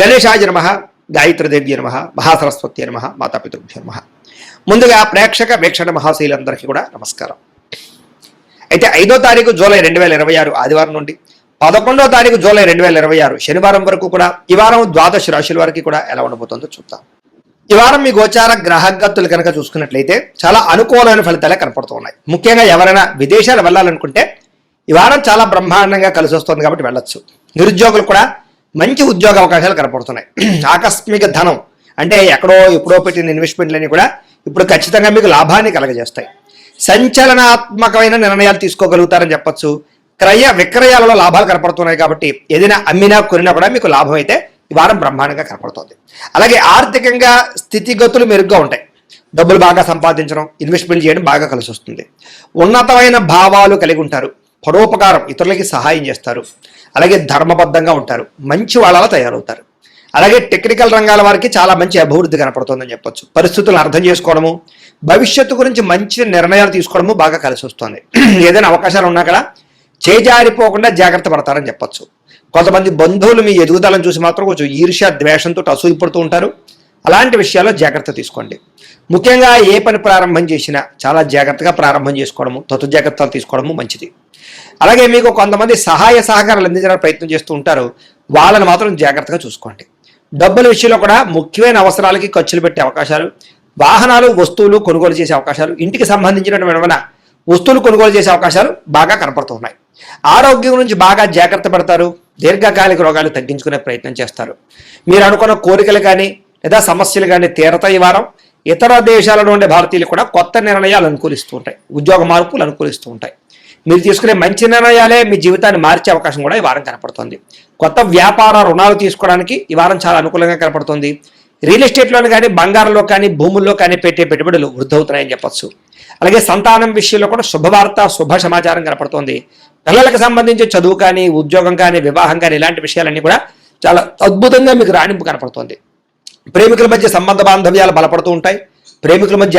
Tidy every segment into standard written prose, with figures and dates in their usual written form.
గణేశాయ నమః, గాయత్రీదేవ్య నమః, మహాసరస్వతి నమః, మాతాపితృభ్యో నమః. ముందుగా ప్రేక్షక వీక్షణ మహాశైలందరికీ కూడా నమస్కారం. అయితే 5వ తారీఖు జూలై 2026 ఆదివారం నుండి 11వ తారీఖు జూలై 2026 శనివారం వరకు కూడా ఈ వారం ద్వాదశ రాశుల వారికి కూడా ఎలా ఉండబోతుందో చూద్దాం. ఈ వారం మీ గోచార గ్రహగతులు కనుక చూసుకున్నట్లయితే చాలా అనుకూలమైన ఫలితాలే కనపడుతూ ఉన్నాయి. ముఖ్యంగా ఎవరైనా విదేశాలు వెళ్ళాలనుకుంటే ఈ వారం చాలా బ్రహ్మాండంగా కలిసి వస్తుంది కాబట్టి వెళ్ళొచ్చు. నిరుద్యోగులు కూడా మంచి ఉద్యోగ అవకాశాలు కనపడుతున్నాయి. ఆకస్మిక ధనం అంటే ఎప్పుడో పెట్టిన ఇన్వెస్ట్మెంట్లన్నీ కూడా ఇప్పుడు ఖచ్చితంగా మీకు లాభాన్ని కలగజేస్తాయి. సంచలనాత్మకమైన నిర్ణయాలు తీసుకోగలుగుతారని చెప్పొచ్చు. క్రయ విక్రయాలలో లాభాలు కనపడుతున్నాయి కాబట్టి ఏదైనా అమ్మినా కొనినా కూడా మీకు లాభం అయితే ఈ వారం బ్రహ్మాండంగా కనపడుతుంది. అలాగే ఆర్థికంగా స్థితిగతులు మెరుగ్గా ఉంటాయి. డబ్బులు బాగా సంపాదించడం, ఇన్వెస్ట్మెంట్ చేయడం బాగా కలిసి వస్తుంది. ఉన్నతమైన భావాలు కలిగి ఉంటారు. పరోపకారం, ఇతరులకి సహాయం చేస్తారు. అలాగే ధర్మబద్ధంగా ఉంటారు. మంచి వాళ్ళలా తయారవుతారు. అలాగే టెక్నికల్ రంగాల వారికి చాలా మంచి అభివృద్ధి కనపడుతుందని చెప్పొచ్చు. పరిస్థితులను అర్థం చేసుకోవడము, భవిష్యత్తు గురించి మంచి నిర్ణయాలు తీసుకోవడము బాగా కలిసి వస్తుంది. ఏదైనా అవకాశాలు ఉన్నా కూడా చేజారిపోకుండా జాగ్రత్త పడతారని చెప్పొచ్చు. కొంతమంది బంధువులు మీ ఎదుగుదలను చూసి మాత్రం కొంచెం ఈర్ష్య ద్వేషంతో అసూయపడుతూ ఉంటారు. అలాంటి విషయాల్లో జాగ్రత్త తీసుకోండి. ముఖ్యంగా ఏ పని ప్రారంభం చేసినా చాలా జాగ్రత్తగా ప్రారంభం చేసుకోవడము, తతు జాగ్రత్తలు తీసుకోవడము మంచిది. అలాగే మీకు కొంతమంది సహాయ సహకారాలు అందించడానికి ప్రయత్నం చేస్తూ ఉంటారు. వాళ్ళని మాత్రం జాగ్రత్తగా చూసుకోండి. డబ్బుల విషయంలో కూడా ముఖ్యమైన అవసరాలకి ఖర్చులు పెట్టే అవకాశాలు, వాహనాలు వస్తువులు కొనుగోలు చేసే అవకాశాలు, ఇంటికి సంబంధించినటువంటి వస్తువులు కొనుగోలు చేసే అవకాశాలు బాగా కనపడుతున్నాయి. ఆరోగ్యం గురించి బాగా జాగ్రత్త పడతారు. దీర్ఘకాలిక రోగాలు తగ్గించుకునే ప్రయత్నం చేస్తారు. మీరు అనుకున్న కోరికలు కానీ లేదా సమస్యలు కానీ తీరతాయి. ఈ వారం ఇతర దేశాలలో ఉండే భారతీయులు కూడా కొత్త నిర్ణయాలు అనుకూలిస్తూ ఉంటాయి. ఉద్యోగ మార్పులు అనుకూలిస్తూ ఉంటాయి. మీరు తీసుకునే మంచి నిర్ణయాలే మీ జీవితాన్ని మార్చే అవకాశం కూడా ఈ వారం కనపడుతుంది. కొత్త వ్యాపార రుణాలు తీసుకోవడానికి ఈ వారం చాలా అనుకూలంగా కనపడుతుంది. రియల్ ఎస్టేట్లోని కానీ బంగారంలో కానీ భూముల్లో కానీ పెట్టే పెట్టుబడులు వృద్ధి అవుతున్నాయని చెప్పొచ్చు. అలాగే సంతానం విషయంలో కూడా శుభవార్త, శుభ సమాచారం కనపడుతుంది. పిల్లలకు సంబంధించి చదువు కానీ ఉద్యోగం కానీ వివాహం కానీ ఇలాంటి విషయాలన్నీ కూడా చాలా అద్భుతంగా మీకు రాణింపు కనపడుతుంది. ప్రేమికుల మధ్య సంబంధ బాంధవ్యాలు బలపడుతూ ఉంటాయి. ప్రేమికుల మధ్య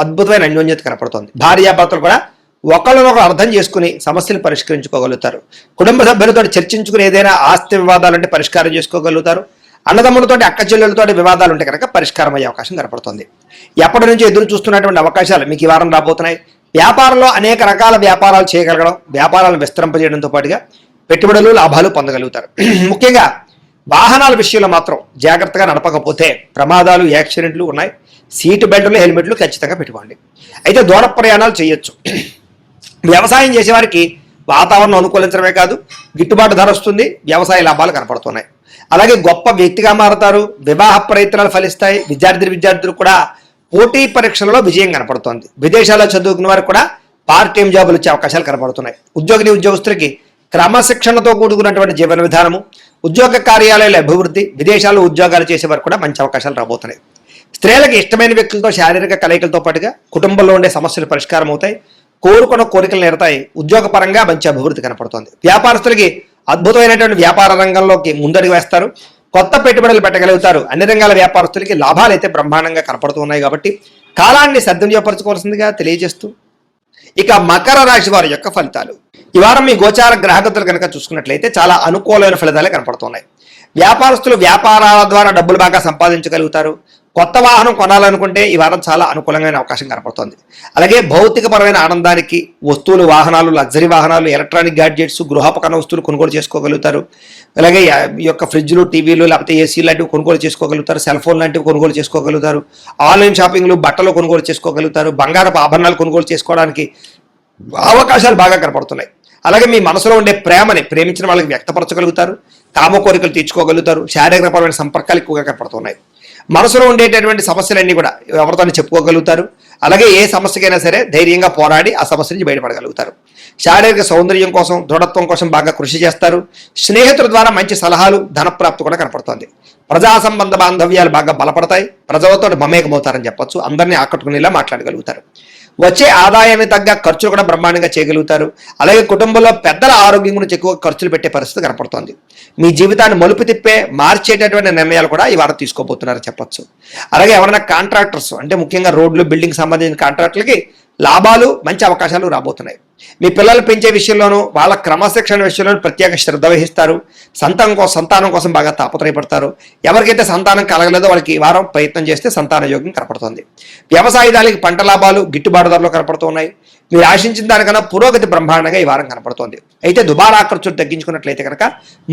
అద్భుతమైన అన్యోన్యత కనపడుతుంది. భార్యాభర్తలు కూడా ఒకళ్ళనొకరు అర్థం చేసుకుని సమస్యలు పరిష్కరించుకోగలుగుతారు. కుటుంబ సభ్యులతో చర్చించుకుని ఏదైనా ఆస్తి వివాదాలు అంటే పరిష్కారం చేసుకోగలుగుతారు. అన్నదమ్ములతో అక్క చెల్లెలతో వివాదాలు ఉంటే కనుక పరిష్కారం అయ్యే అవకాశం కనపడుతుంది. ఎప్పటి నుంచి ఎదురు చూస్తున్నటువంటి అవకాశాలు మీకు ఈ వారం రాబోతున్నాయి. వ్యాపారంలో అనేక రకాల వ్యాపారాలు చేయగలగడం, వ్యాపారాలను విస్తరింపజేయడంతో పాటుగా పెట్టుబడులు లాభాలు పొందగలుగుతారు. ముఖ్యంగా వాహనాల విషయంలో మాత్రం జాగ్రత్తగా నడపకపోతే ప్రమాదాలు, యాక్సిడెంట్లు ఉన్నాయి. సీటు బెల్ట్లు, హెల్మెట్లు ఖచ్చితంగా పెట్టుకోండి. అయితే దూర ప్రయాణాలు చేయొచ్చు. వ్యవసాయం చేసేవారికి వాతావరణం అనుకూలించడమే కాదు, గిట్టుబాటు ధర వస్తుంది. వ్యవసాయ లాభాలు కనపడుతున్నాయి. అలాగే గొప్ప వ్యక్తిగా మారుతారు. వివాహ ప్రయత్నాలు ఫలిస్తాయి. విద్యార్థులు కూడా పోటీ పరీక్షలలో విజయం కనపడుతోంది. విదేశాల్లో చదువుకున్న వారికి కూడా పార్ట్ టైం జాబులు వచ్చే అవకాశాలు కనపడుతున్నాయి. ఉద్యోగస్తులకి క్రమశిక్షణతో కూడుకున్నటువంటి జీవన విధానము, ఉద్యోగ కార్యాలయాల అభివృద్ధి, విదేశాల్లో ఉద్యోగాలు చేసేవారు కూడా మంచి అవకాశాలు రాబోతున్నాయి. స్త్రీలకు ఇష్టమైన వ్యక్తులతో శారీరక కలయికలతో పాటుగా కుటుంబంలో ఉండే సమస్యలు పరిష్కారం అవుతాయి. కోరుకున్న కోరికలు నేరతాయి. ఉద్యోగపరంగా మంచి అభివృద్ధి కనపడుతోంది. వ్యాపారస్తులకి అద్భుతమైనటువంటి వ్యాపార రంగంలోకి ముందడుగు వేస్తారు. కొత్త పెట్టుబడులు పెట్టగలుగుతారు. అన్ని రంగాల వ్యాపారస్తులకి లాభాలు అయితే బ్రహ్మాండంగా కనపడుతున్నాయి కాబట్టి కాలాన్ని సద్వినియోగపరచుకోవాల్సిందిగా తెలియజేస్తూ ఇక మకర రాశి వారి యొక్క ఫలితాలు. ఈ వారం మీ గోచార గ్రహగతులు కనుక చూసుకున్నట్లయితే చాలా అనుకూలమైన ఫలితాలే కనపడుతున్నాయి. వ్యాపారస్తులు వ్యాపారాల ద్వారా డబ్బులు బాగా సంపాదించగలుగుతారు. కొత్త వాహనం కొనాలనుకుంటే ఈ వారం చాలా అనుకూలమైన అవకాశం కనపడుతుంది. అలాగే భౌతికపరమైన ఆనందానికి వస్తువులు, వాహనాలు, లగ్జరీ వాహనాలు, ఎలక్ట్రానిక్ గ్యాడ్జెట్స్, గృహోపకరణ వస్తువులు కొనుగోలు చేసుకోగలుగుతారు. అలాగే ఈ యొక్క ఫ్రిడ్జ్లు, టీవీలు, లేకపోతే ఏసీ లాంటివి కొనుగోలు చేసుకోగలుగుతారు. సెల్ ఫోన్ లాంటివి కొనుగోలు చేసుకోగలుగుతారు. ఆన్లైన్ షాపింగ్లు, బట్టలు కొనుగోలు చేసుకోగలుగుతారు. బంగారపు ఆభరణాలు కొనుగోలు చేసుకోవడానికి అవకాశాలు బాగా కనపడుతున్నాయి. అలాగే మీ మనసులో ఉండే ప్రేమించిన వాళ్ళకి వ్యక్తపరచగలుగుతారు. కామ కోరికలు తీర్చుకోగలుగుతారు. శారీరకపరమైన సంపర్కాలు ఎక్కువగా కనపడుతున్నాయి. మనసులో ఉండేటటువంటి సమస్యలన్నీ కూడా ఎవరితో చెప్పుకోగలుగుతారు. అలాగే ఏ సమస్యకైనా సరే ధైర్యంగా పోరాడి ఆ సమస్య నుంచి బయటపడగలుగుతారు. శారీరక సౌందర్యం కోసం, దృఢత్వం కోసం బాగా కృషి చేస్తారు. స్నేహితుల ద్వారా మంచి సలహాలు, ధనప్రాప్తి కూడా కనపడుతుంది. ప్రజా సంబంధ బాంధవ్యాలు బాగా బలపడతాయి. ప్రజలతో మమేకమవుతారని చెప్పొచ్చు. అందరినీ ఆకట్టుకునేలా మాట్లాడగలుగుతారు. వచ్చే ఆదాయానికి తగ్గ ఖర్చులు కూడా బ్రహ్మాండంగా చేయగలుగుతారు. అలాగే కుటుంబంలో పెద్దల ఆరోగ్యం గురించి ఎక్కువ ఖర్చులు పెట్టే పరిస్థితి కనపడుతోంది. మీ జీవితాన్ని మలుపు తిప్పే మార్చేటటువంటి నిర్ణయాలు కూడా ఈ వారం తీసుకోబోతున్నారని చెప్పొచ్చు. అలాగే ఎవరైనా కాంట్రాక్టర్స్ అంటే ముఖ్యంగా రోడ్లు, బిల్డింగ్ సంబంధించిన కాంట్రాక్టులకి లాభాలు, మంచి అవకాశాలు రాబోతున్నాయి. మీ పిల్లలు పెంచే విషయంలోనూ వాళ్ళ క్రమశిక్షణ విషయంలోనూ ప్రత్యేక శ్రద్ధ వహిస్తారు. సంతానం కోసం బాగా తాపత్రయపడతారు. ఎవరికైతే సంతానం కలగలేదో వాళ్ళకి ఈ వారం ప్రయత్నం చేస్తే సంతాన యోగం కనపడుతుంది. వ్యవసాయదారులకి పంట లాభాలు గిట్టుబాటు ధరలు కనపడుతూ ఉన్నాయి. మీరు ఆశించిన దానికన్నా పురోగతి బ్రహ్మాండంగా ఈ వారం కనపడుతోంది. అయితే దుబారా ఖర్చులు తగ్గించుకున్నట్లయితే కనుక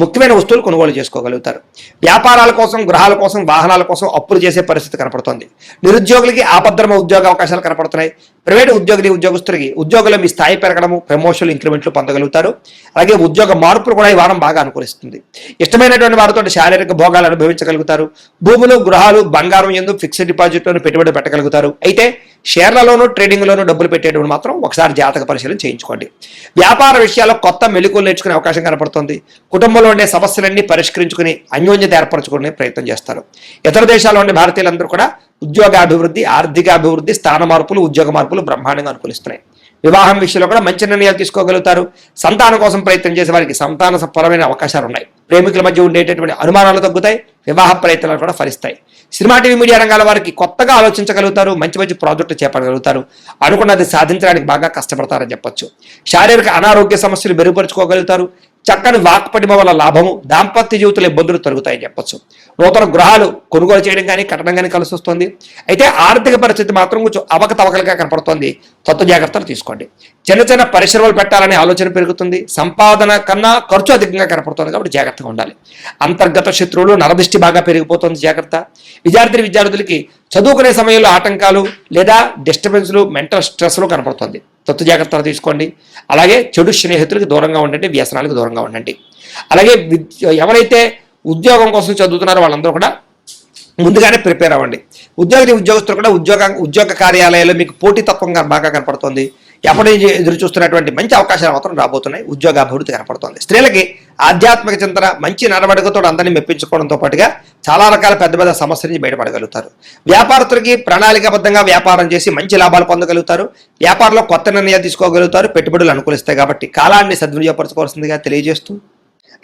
ముఖ్యమైన వస్తువులు కొనుగోలు చేసుకోగలుగుతారు. వ్యాపారాల కోసం, గృహాల కోసం, వాహనాల కోసం అప్పులు చేసే పరిస్థితి కనపడుతోంది. నిరుద్యోగులకి ఆపద్ధర్మ ఉద్యోగ అవకాశాలు కనపడుతున్నాయి. ప్రైవేటు ఉద్యోగస్తులకి ఉద్యోగులు మీ స్థాయి పెరగడము, ప్రమోషన్లు, ఇంక్రిమెంట్లు పొందగలుగుతారు. అలాగే ఉద్యోగ మార్పులు కూడా ఈ వారం బాగా అనుకూలిస్తుంది. ఇష్టమైనటువంటి వారితో శారీరక భోగాలు అనుభవించగలుగుతారు. భూములు, గృహాలు, బంగారం యందు ఫిక్స్డ్ డిపాజిట్లను పెట్టుబడి పెట్టగలుగుతారు. అయితే షేర్లలోనూ, ట్రేడింగ్లోనూ డబ్బులు పెట్టేటప్పుడు మాత్రం ఒకసారి జాతక పరిశీలన చేయించుకోండి. వ్యాపార విషయాల్లో కొత్త మెలకువలు నేర్చుకునే అవకాశం కనపడుతుంది. కుటుంబంలో ఉండే సమస్యలన్నీ పరిష్కరించుకుని అన్యోన్యత ఏర్పరచుకునే ప్రయత్నం చేస్తారు. ఇతర దేశాల్లో ఉండే భారతీయులందరూ కూడా ఉద్యోగాభివృద్ధి, ఆర్థికాభివృద్ధి, స్థాన మార్పులు, ఉద్యోగ మార్పులు బ్రహ్మాండంగా అనుకూలిస్తున్నాయి. వివాహం విషయంలో కూడా మంచి నిర్ణయాలు తీసుకోగలుగుతారు. సంతానం కోసం ప్రయత్నం చేసే వారికి సంతాన పరమైన అవకాశాలు ఉన్నాయి. ప్రేమికుల మధ్య ఉండేటటువంటి అనుమానాలు తగ్గుతాయి. వివాహ ప్రయత్నాలు కూడా ఫలిస్తాయి. సినిమా, టీవీ, మీడియా రంగాల వారికి కొత్తగా ఆలోచించగలుగుతారు. మంచి మంచి ప్రాజెక్టులు చేపట్టగలుగుతారు. అనుకున్నది సాధించడానికి బాగా కష్టపడతారని చెప్పొచ్చు. శారీరక అనారోగ్య సమస్యలు మెరుగుపరుచుకోగలుగుతారు. చక్కని వాక్పటిమ వల్ల లాభము, దాంపత్య జీవితంలో ఇబ్బందులు తొలగుతాయని చెప్పొచ్చు. నూతన గృహాలు కొనుగోలు చేయడం కానీ, కట్టడం కానీ కలిసి వస్తుంది. అయితే ఆర్థిక పరిస్థితి మాత్రం కొంచెం అవకతవకలుగా కనపడుతోంది. కొత్త జాగ్రత్తలు తీసుకోండి. చిన్న చిన్న పరిశ్రమలు పెట్టాలనే ఆలోచన పెరుగుతుంది. సంపాదన కన్నా ఖర్చు అధికంగా కనపడుతుంది. కాబట్టి జాగ్రత్తగా ఉండాలి. అంతర్గత శత్రువులు, నరదృష్టి బాగా పెరిగిపోతుంది. జాగ్రత్త. విద్యార్థులకి చదువుకునే సమయంలో ఆటంకాలు లేదా డిస్టర్బెన్స్లు, మెంటల్ స్ట్రెస్లు కనపడుతుంది. కొత్త జాగ్రత్తలు తీసుకోండి. అలాగే చెడు స్నేహితులకు దూరంగా ఉండండి. వ్యసనాలకు దూరంగా ఉండండి. అలాగే ఎవరైతే ఉద్యోగం కోసం చదువుతున్నారో వాళ్ళందరూ కూడా ముందుగానే ప్రిపేర్ అవ్వండి. ఉద్యోగస్తులు కూడా ఉద్యోగ కార్యాలయాల్లో మీకు పోటీతత్వంగా బాగా కనపడుతుంది. ఎప్పటి నుంచి ఎదురు చూస్తున్నటువంటి మంచి అవకాశాలు మాత్రం రాబోతున్నాయి. ఉద్యోగ అభివృద్ధి కనపడుతుంది. స్త్రీలకి ఆధ్యాత్మిక చింతన, మంచి నడవడికతో అందరినీ మెప్పించుకోవడంతో పాటుగా చాలా రకాల పెద్ద పెద్ద సమస్యల నుంచి బయటపడగలుగుతారు. వ్యాపారస్తులకి ప్రణాళికాబద్ధంగా వ్యాపారం చేసి మంచి లాభాలు పొందగలుగుతారు. వ్యాపారంలో కొత్త నిర్ణయాలు తీసుకోగలుగుతారు. పెట్టుబడులు అనుకూలిస్తాయి. కాబట్టి కాలాన్ని సద్వినియోగపరచుకోవాల్సిందిగా తెలియజేస్తూ,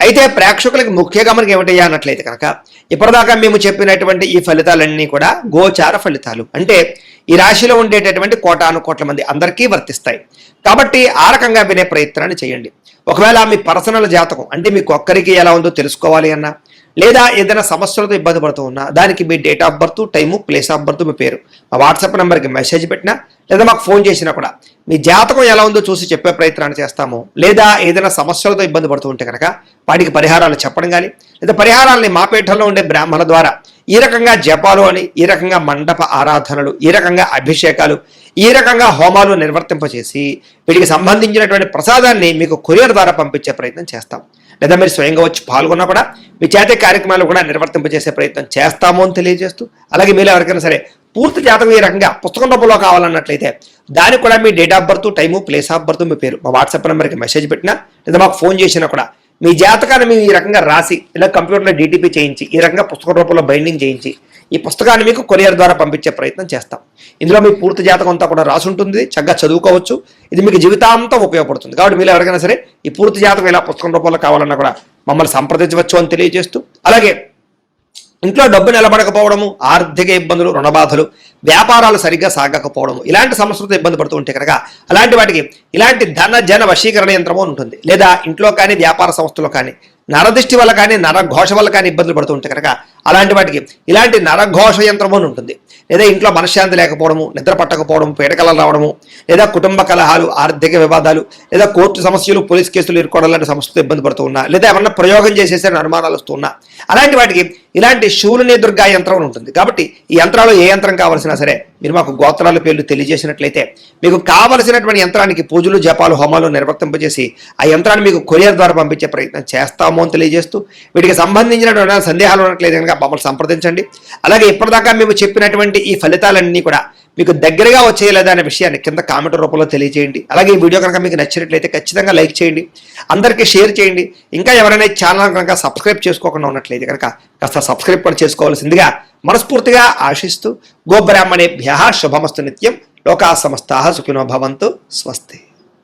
అయితే ప్రేక్షకులకి ముఖ్య గమనిక ఏమిటయ్యా అన్నట్లయితే కనుక ఇప్పటిదాకా మేము చెప్పినటువంటి ఈ ఫలితాలన్నీ కూడా గోచార ఫలితాలు. అంటే ఈ రాశిలో ఉండేటటువంటి కోటాను కోట్ల మంది అందరికీ వర్తిస్తాయి. కాబట్టి ఆ రకంగా వినే ప్రయత్నాన్ని చేయండి. ఒకవేళ మీ పర్సనల్ జాతకం అంటే మీకు ఒక్కరికి ఎలా ఉందో తెలుసుకోవాలి అన్నా, లేదా ఏదైనా సమస్యలతో ఇబ్బంది పడుతూ ఉన్నా, దానికి మీ date of birth, time, place of birth, మీ పేరు మా వాట్సాప్ నెంబర్కి మెసేజ్ పెట్టినా, లేదా మాకు ఫోన్ చేసినా కూడా మీ జాతకం ఎలా ఉందో చూసి చెప్పే ప్రయత్నాన్ని చేస్తాము. లేదా ఏదైనా సమస్యలతో ఇబ్బంది పడుతూ ఉంటే కనుక వాటికి పరిహారాలు చెప్పడం కానీ, లేదా పరిహారాలని మా పీఠంలో ఉండే బ్రాహ్మణ ద్వారా ఈ రకంగా జపాలు అని, ఈ రకంగా మండప ఆరాధనలు, ఈ రకంగా అభిషేకాలు, ఈ రకంగా హోమాలు నిర్వర్తింపచేసి వీటికి సంబంధించినటువంటి ప్రసాదాన్ని మీకు కొరియర్ ద్వారా పంపించే ప్రయత్నం చేస్తాం. లేదా మీరు స్వయంగా వచ్చి పాల్గొన్నా కూడా మీ చేతే కార్యక్రమాలు కూడా నిర్వర్తింపజేసే ప్రయత్నం చేస్తాము అని తెలియజేస్తూ, అలాగే మీరు ఎవరికైనా సరే పూర్తి జాతకం ఈ రకంగా పుస్తకం రూపంలో కావాలన్నట్లయితే దానికి కూడా మీ date of birth, time, place of birth, మీ పేరు మా వాట్సాప్ నెంబర్కి మెసేజ్ పెట్టినా, లేదా మాకు ఫోన్ చేసినా కూడా మీ జాతకాన్ని మేము ఈ రకంగా రాసి, ఇలా కంప్యూటర్లో డీటీపీ చేయించి, ఈ రకంగా పుస్తక రూపంలో బైండింగ్ చేయించి ఈ పుస్తకాన్ని మీకు కొరియర్ ద్వారా పంపించే ప్రయత్నం చేస్తాం. ఇందులో మీ పూర్తి జాతకం అంతా కూడా రాసి ఉంటుంది. చక్కగా చదువుకోవచ్చు. ఇది మీకు జీవితాంతం ఉపయోగపడుతుంది. కాబట్టి మీరు ఎవరికైనా సరే ఈ పూర్తి జాతకం ఇలా పుస్తకం రూపంలో కావాలన్నా కూడా మమ్మల్ని సంప్రదించవచ్చు అని తెలియజేస్తూ, అలాగే ఇంట్లో డబ్బు నిలబడకపోవడము, ఆర్థిక ఇబ్బందులు, రుణబాధలు, వ్యాపారాలు సరిగ్గా సాగకపోవడము, ఇలాంటి సమస్యలతో ఇబ్బంది పడుతూ ఉంటే కనుక అలాంటి వాటికి ఇలాంటి ధన జన వశీకరణ యంత్రము ఉంటుంది. లేదా ఇంట్లో కానీ వ్యాపార సంస్థలో కానీ నరదృష్టి వల్ల కానీ, నరఘోష వల్ల కానీ ఇబ్బందులు పడుతూ ఉంటే కనుక అలాంటి వాటికి ఇలాంటి నరఘోష యంత్రము అని ఉంటుంది. లేదా ఇంట్లో మనశ్శాంతి లేకపోవడము, నిద్ర పట్టకపోవడము, పీడకలలు రావడము, లేదా కుటుంబ కలహాలు, ఆర్థిక వివాదాలు, లేదా కోర్టు సమస్యలు, పోలీస్ కేసులు ఇరుకోవడం లాంటి సమస్యలతో ఇబ్బంది పడుతూ ఉన్నా, లేదా ఏమన్నా ప్రయోగం చేసేసే అనుమానాలు వస్తూ ఉన్నా, అలాంటి వాటికి ఇలాంటి శూలిని దుర్గా యంత్రం ఉంటుంది. కాబట్టి ఈ యంత్రాలు ఏ యంత్రం కావాల్సినా సరే మీరు మాకు గోత్రాల పేర్లు తెలియజేసినట్లయితే మీకు కావలసినటువంటి యంత్రానికి పూజలు, జపాలు, హోమాలు నిర్వర్తింపజేసి ఆ యంత్రాన్ని మీకు కొరియర్ ద్వారా పంపించే ప్రయత్నం చేస్తాము అని తెలియజేస్తూ, వీటికి సంబంధించినటువంటి సందేహాలు ఉన్నట్లయితే కనుక మమ్మల్ని సంప్రదించండి. అలాగే ఇప్పటిదాకా మేము చెప్పినటువంటి ఈ ఫలితాలన్నీ కూడా మీకు దగ్గరగా వచ్చేయలేదా అనే విషయాన్ని కింద కామెంట్ రూపంలో తెలియజేయండి. అలాగే ఈ వీడియో కనుక మీకు నచ్చినట్లయితే ఖచ్చితంగా లైక్ చేయండి, అందరికీ షేర్ చేయండి. ఇంకా ఎవరైనా ఛానల్ కనుక సబ్స్క్రైబ్ చేసుకోకుండా ఉన్నట్లయితే కనుక కాస్త సబ్స్క్రైబ్ కూడా చేసుకోవాల్సిందిగా మనస్ఫూర్తిగా ఆశిస్తూ, గోబ్రాహ్మణేభ్యః శుభమస్తు నిత్యం, లోకా సమస్తాః సుఖినో భవంతు, స్వస్తి.